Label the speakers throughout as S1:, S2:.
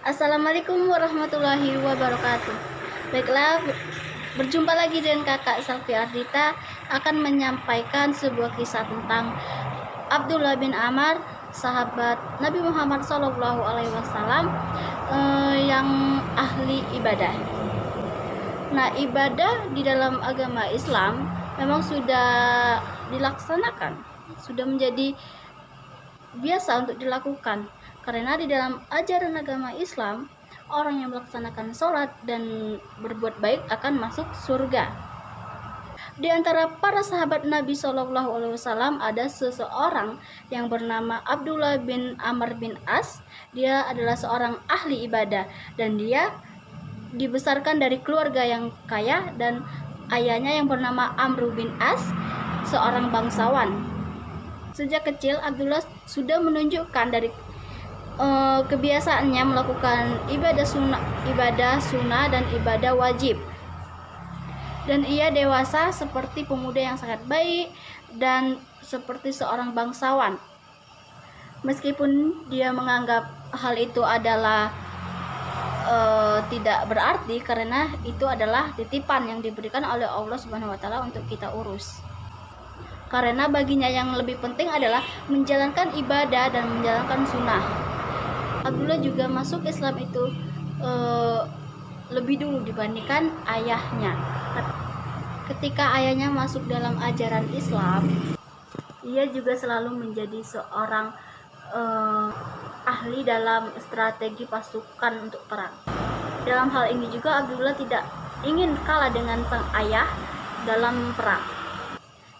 S1: Assalamualaikum warahmatullahi wabarakatuh. Baiklah, berjumpa lagi dengan kakak Selvi Ardita akan menyampaikan sebuah kisah tentang Abdullah bin Amr, sahabat Nabi Muhammad SAW, yang ahli ibadah. Nah, ibadah di dalam agama Islam memang sudah dilaksanakan, sudah menjadi biasa untuk dilakukan, karena di dalam ajaran agama Islam, orang yang melaksanakan sholat dan berbuat baik akan masuk surga. Di antara para sahabat Nabi SAW ada seseorang yang bernama Abdullah bin Amr bin As. Dia adalah seorang ahli ibadah dan dia dibesarkan dari keluarga yang kaya, dan ayahnya yang bernama Amr bin As seorang bangsawan. Sejak kecil Abdullah sudah menunjukkan dari kebiasaannya melakukan ibadah sunnah dan ibadah wajib. Dan ia dewasa seperti pemuda yang sangat baik dan seperti seorang bangsawan. Meskipun dia menganggap hal itu adalah tidak berarti, karena itu adalah titipan yang diberikan oleh Allah Subhanahu wa taala untuk kita urus. Karena baginya yang lebih penting adalah menjalankan ibadah dan menjalankan sunnah. Abdullah juga masuk Islam itu lebih dulu dibandingkan ayahnya. Ketika ayahnya masuk dalam ajaran Islam, ia juga selalu menjadi seorang ahli dalam strategi pasukan untuk perang. Dalam hal ini juga Abdullah tidak ingin kalah dengan sang ayah dalam perang.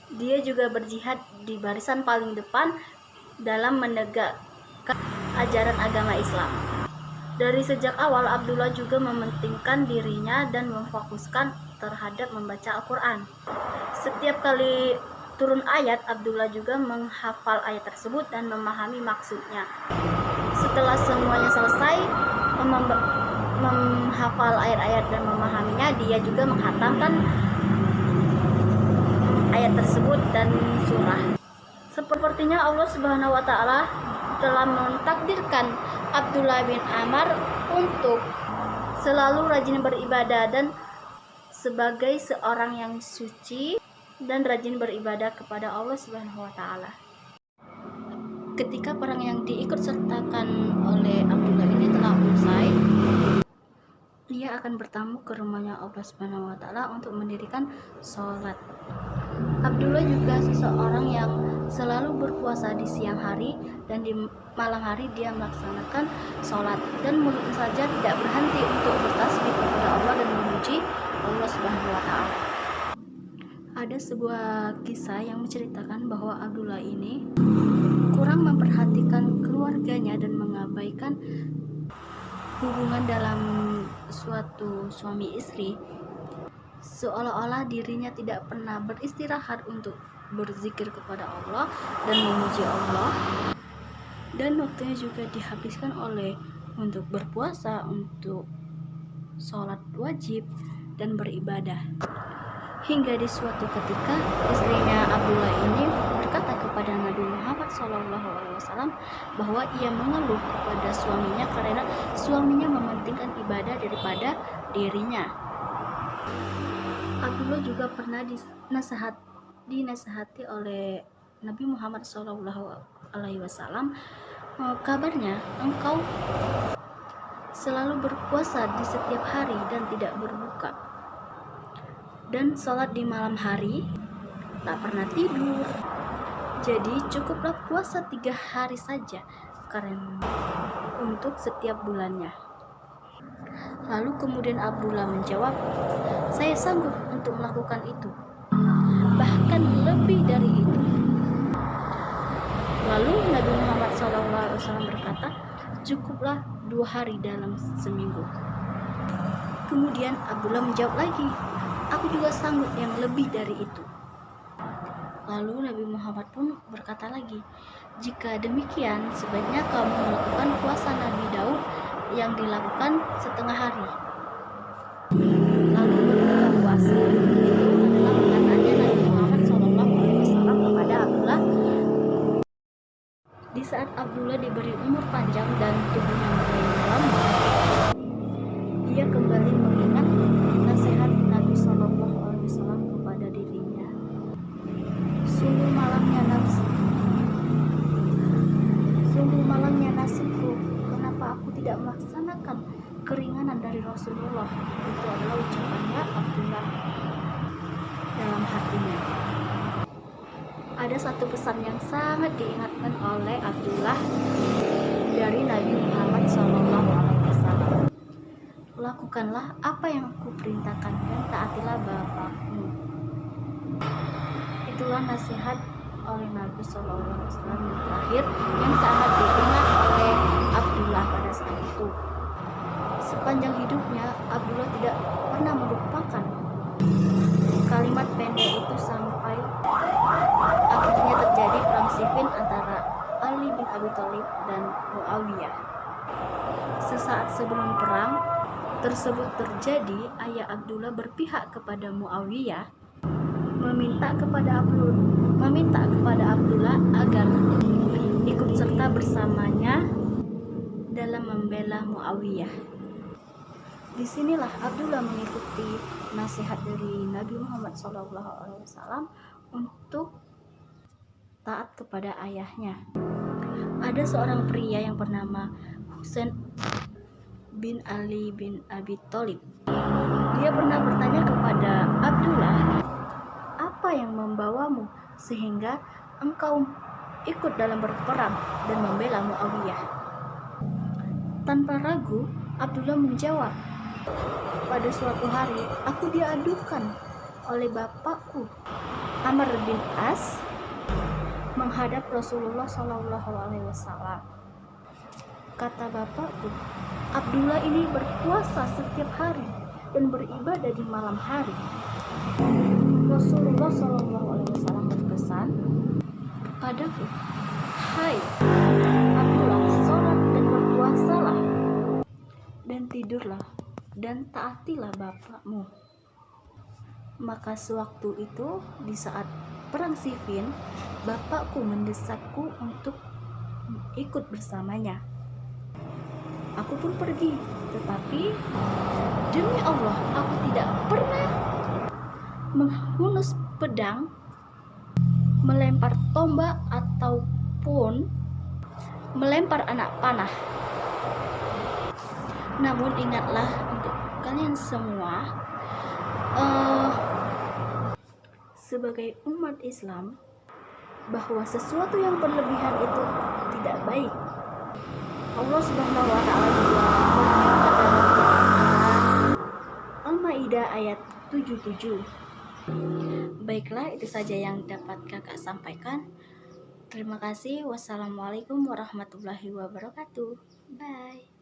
S1: Dia juga berjihad di barisan paling depan dalam menegakkan ajaran agama Islam. Dari sejak awal Abdullah juga mementingkan dirinya dan memfokuskan terhadap membaca Al-Quran. Setiap kali turun ayat, Abdullah juga menghafal ayat tersebut dan memahami maksudnya. Setelah semuanya selesai menghafal ayat-ayat dan memahaminya, dia juga menghatamkan ayat tersebut dan surah. Sepertinya Allah Subhanahu wa taala telah mentakdirkan Abdullah bin Amr untuk selalu rajin beribadah dan sebagai seorang yang suci dan rajin beribadah kepada Allah Subhanahu wa taala. Ketika perang yang diikut sertakan oleh Abdullah ini telah usai, ia akan bertamu ke rumahnya Allah Subhanahu wa taala untuk mendirikan sholat. Abdullah juga seseorang yang selalu berpuasa di siang hari, dan di malam hari dia melaksanakan sholat, dan mulutnya saja tidak berhenti untuk bertasbih kepada Allah dan memuji Allah Subhanahu wa taala. Ada sebuah kisah yang menceritakan bahwa Abdullah ini kurang memperhatikan keluarganya dan mengabaikan hubungan dalam suatu suami istri, seolah-olah dirinya tidak pernah beristirahat untuk berzikir kepada Allah dan memuji Allah, dan waktunya juga dihabiskan oleh untuk berpuasa, untuk sholat wajib dan beribadah. Hingga di suatu ketika istrinya Abdullah ini berkata kepada Nabi Muhammad SAW bahwa ia mengeluh kepada suaminya karena suaminya mementingkan ibadah daripada dirinya. Abdullah juga pernah dinasihati oleh Nabi Muhammad SAW, kabarnya engkau selalu berpuasa di setiap hari dan tidak berbuka, dan sholat di malam hari, tak pernah tidur. Jadi cukuplah puasa 3 hari saja karena untuk setiap bulannya. Lalu kemudian Abdullah menjawab, saya sanggup untuk melakukan itu, bahkan lebih dari itu. Lalu Nabi Muhammad SAW berkata, cukuplah 2 hari dalam seminggu. Kemudian Abdullah menjawab lagi, aku juga sanggup yang lebih dari itu. Lalu Nabi Muhammad pun berkata lagi, jika demikian sebaiknya kamu melakukan puasa Nabi Daud yang dilakukan setengah hari. Lalu berbuka puasa itu adalah perkataannya Nabi Muhammad SAW kepada Abdullah. Di saat Abdullah diberi umur panjang dan tubuhnya mulai melambat, tidak melaksanakan keringanan dari Rasulullah. Itu adalah ucapannya Abdullah dalam hatinya. Ada satu pesan yang sangat diingatkan oleh Abdullah dari Nabi Muhammad SAW. Lakukanlah apa yang aku perintahkan dan taatilah bapakmu. Itulah nasihat oleh Nabi SAW yang terakhir yang sangat diingat oleh Abdullah pada saat itu. Sepanjang hidupnya Abdullah tidak pernah melupakan kalimat pendek itu sampai akhirnya terjadi perang Siffin antara Ali bin Abi Thalib dan Muawiyah. Sesaat sebelum perang tersebut terjadi, ayah Abdullah berpihak kepada Muawiyah, meminta kepada Abdullah agar ikut serta bersamanya dalam membela Muawiyah. Disinilah Abdullah mengikuti nasihat dari Nabi Muhammad SAW untuk taat kepada ayahnya. Ada seorang pria yang bernama Husain bin Ali bin Abi Thalib. Dia pernah bertanya kepada Abdullah, apa yang membawamu sehingga engkau ikut dalam berperang dan membela Muawiyah? Tanpa ragu, Abdullah menjawab, pada suatu hari aku diadukan oleh bapakku Amr bin As menghadap Rasulullah SAW. Kata bapakku, Abdullah ini berpuasa setiap hari dan beribadah di malam hari. Rasulullah SAW berpesan kepadaku, hai Abdullah, sholat dan berpuasalah dan tidurlah dan taatilah bapakmu. Maka sewaktu itu di saat perang Siffin, bapakku mendesakku untuk ikut bersamanya. Aku pun pergi, tetapi demi Allah aku tidak pernah menghunus pedang, melempar tombak ataupun melempar anak panah. Namun ingatlah untuk kalian semua, sebagai umat Islam, bahwa sesuatu yang berlebihan itu tidak baik. Allah Subhanahu wa Ta'ala juga berfirman dalam Al-Maidah ayat 77. Baiklah, itu saja yang dapat kakak sampaikan. Terima kasih. Wassalamualaikum warahmatullahi wabarakatuh. Bye.